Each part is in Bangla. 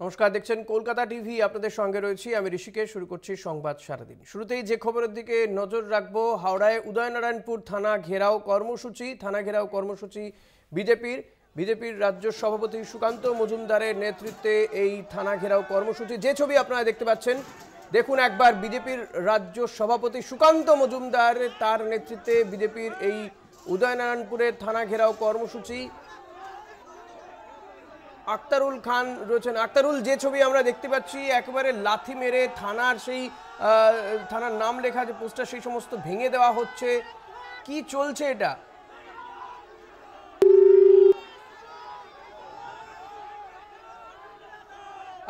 নমস্কার, দেখছেন কলকাতা টিভি। আপনাদের সঙ্গে রয়েছি আমি ঋষিকেশ। শুরু করছি সংবাদ সারাদিন। শুরুতেই যে খবরের দিকে নজর রাখবো, হাওড়ায় উদয়নারায়ণপুর থানা ঘেরাও কর্মসূচি বিজেপির রাজ্য সভাপতি সুকান্ত মজুমদারের নেতৃত্বে এই থানা ঘেরাও কর্মসূচি। যে ছবি আপনারা দেখতে পাচ্ছেন, দেখুন একবার, বিজেপির রাজ্য সভাপতি সুকান্ত মজুমদার, তার নেতৃত্বে বিজেপির এই উদয়নারায়ণপুরের থানা ঘেরাও কর্মসূচি। আক্তারুল খান রয়েছেন। আক্তারুল, যে ছবি আমরা দেখতে পাচ্ছি, একেবারে লাথি মেরে থানার সেই থানার নাম লেখা যে পোস্টার, সেই সমস্ত ভেঙে দেওয়া হচ্ছে। কি চলছে এটা?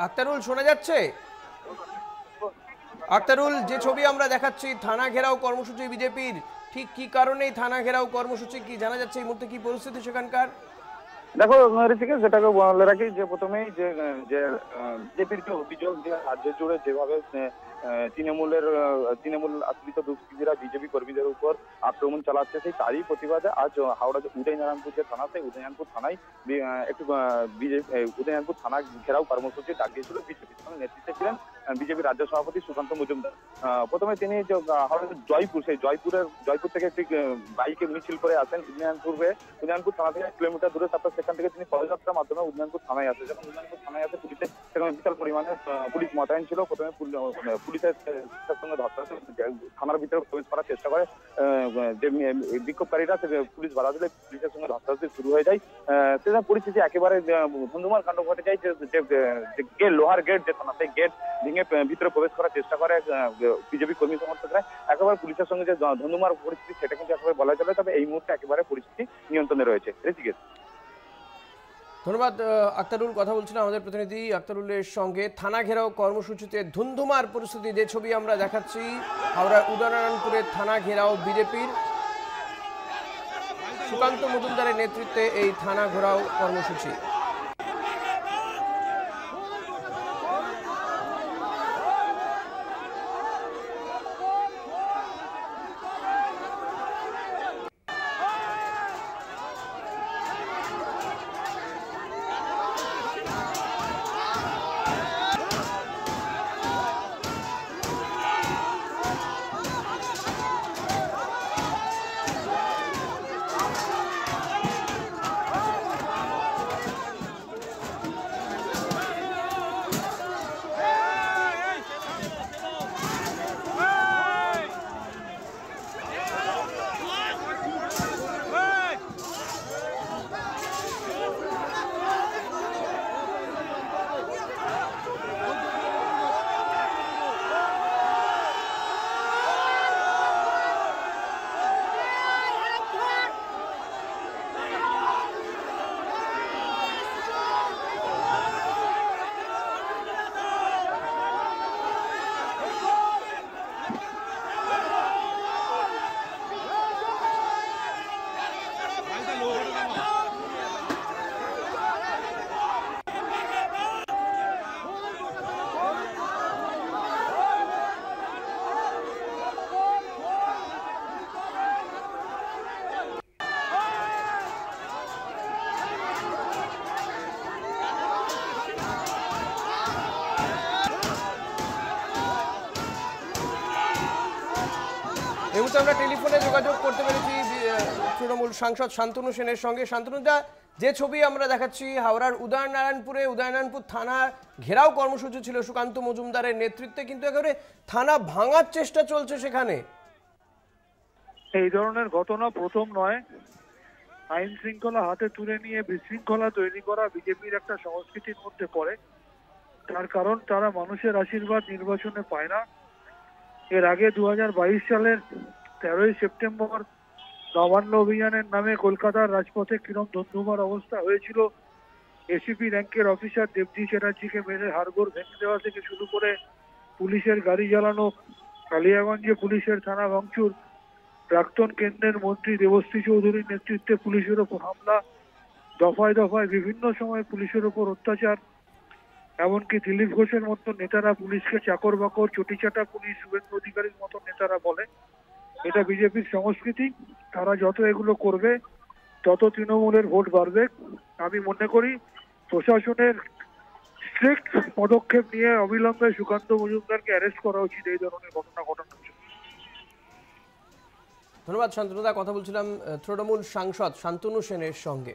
আক্তারুল, শোনা যাচ্ছে? আক্তারুল, যে ছবি আমরা দেখাচ্ছি, থানা ঘেরাও কর্মসূচি বিজেপির, ঠিক কি কারণে থানা ঘেরাও কর্মসূচি, কি জানা যাচ্ছে এই মুহূর্তে, কি পরিস্থিতি সেখানকার? দেখো ঋষিকেশ, যেটাকে বলে রাখি যে প্রথমেই যে যে বিজেপির যে অভিযোগ যে রাজ্য জুড়ে যেভাবে তৃণমূল আশ্রিত দুষ্কৃতীরা বিজেপি কর্মীদের উপর আক্রমণ চালাচ্ছে, সেই তারই প্রতিবাদে আজ হাওড়া উদয়নারায়ণপুর যে থানা, সেই উদয়নারায়ণপুর থানায় একটু উদয়নারায়ণপুর থানা ঘেরাও কর্মসূচি ডাক দিয়েছিল। বিজেপির সঙ্গে নেতৃত্বে ছিলেন বিজেপির রাজ্য সভাপতি সুকান্ত মজুমদার। প্রথমে তিনি যে হাওড়া জয়পুর থেকে একটি বাইকে মিছিল করে আসেন উদয়নারায়ণপুর থানা থেকে 1 কিলোমিটার দূরে। তারপর সেখান থেকে তিনি পদযাত্রার মাধ্যমে উদয়নারায়ণপুর থানায় আসে। যখন উদয়নারায়ণপুর থানায় আসে, পুলিশের সেখানে বিশাল পরিমাণে পুলিশ মোতায়েন ছিল। প্রথমে পুলিশের সঙ্গে থানার ভিতরে প্রবেশ করার চেষ্টা করে যে বিক্ষোভকারীরা, পুলিশ বাধা দিলে পুলিশের সঙ্গে ধস্তাধস্তি শুরু হয়ে যায়। সেটা পরিস্থিতি একেবারে ধুন্ধুমার কাণ্ড ঘটে যায়। যে লোহার গেট যে থানা, সেই গেট ভেঙে ভিতরে প্রবেশ করার চেষ্টা করে বিজেপি কর্মী সমর্থকরা। একেবারে পুলিশের সঙ্গে যে ধুন্ধুমার পরিস্থিতি, সেটা কিন্তু একেবারে বলা চলে। তবে এই মুহূর্তে একেবারে পরিস্থিতি নিয়ন্ত্রণে রয়েছে। ঋষিকেশ, ধন্যবাদ আক্তারুল। কথা বলছিলাম আমাদের প্রতিনিধি আক্তারুলের সঙ্গে। থানা ঘেরাও কর্মসূচিতে ধুন্ধুমার পরিস্থিতি, যে ছবি আমরা দেখাচ্ছি, হাওড়ার উদয়নারায়ণপুরের থানা ঘেরাও বিজেপির সুকান্ত মজুমদারের নেতৃত্বে এই থানা ঘেরাও কর্মসূচি। এই মুহূর্তে আমরা টেলিফোনে যোগাযোগ করতে পেরেছি তৃণমূল সাংসদ শান্তনু সেনের সঙ্গে। শান্তনুদা, যে ছবি আমরা দেখাচ্ছি, হাওড়ার উদয়নারায়ণপুর থানা ঘেরাও কর্মসূচি ছিল সুকান্ত মজুমদারের নেতৃত্বে, কিন্তু একেবারে থানা ভাঙার চেষ্টা চলছে সেখানে। এই ধরনের ঘটনা প্রথম নয়। আইন শৃঙ্খলা হাতে তুলে নিয়ে বিশৃঙ্খলা তৈরি করা বিজেপির একটা সংস্কৃতির মধ্যে পড়ে। তার কারণ, তারা মানুষের আশীর্বাদ নির্বাচনে পায় না। এর আগে 2022 সালের 13ই সেপ্টেম্বর নবান্ন অভিযানের নামে কলকাতার রাজপথে কিরম ধুন্ধুমার অবস্থা হয়েছিল। এসিপি র্যাঙ্কের অফিসার দেবজি চ্যাটার্জিকে মেরে হাড়গোড় ভেঙে দেওয়া থেকে শুরু করে পুলিশের গাড়ি জ্বালানো, কালিয়াগঞ্জে পুলিশের থানা ভাঙচুর, প্রাক্তন কেন্দ্রের মন্ত্রী দেবশ্রী চৌধুরীর নেতৃত্বে পুলিশের ওপর হামলা, দফায় দফায় বিভিন্ন সময় পুলিশের ওপর অত্যাচার, এমনকি দিলীপ ঘোষের মতো নেতারা পুলিশকে চাকর বাকর, চটিচাটা পুলিশ, শুভেন্দু অধিকারীর মতো নেতারা বলে। এটা বিজেপির সংস্কৃতি। তারা যত এগুলো করবে, তত তৃণমূলের ভোট বাড়বে। আমি মনে করি প্রশাসনের স্ট্রিক্ট পদক্ষেপ নিয়ে অবিলম্বে সুকান্ত মজুমদারকে অ্যারেস্ট করা উচিত এই ধরনের ঘটনা ঘটানোর জন্য। ধন্যবাদ শান্তনুদা। কথা বলছিলাম তৃণমূল সাংসদ শান্তনু সেনের সঙ্গে।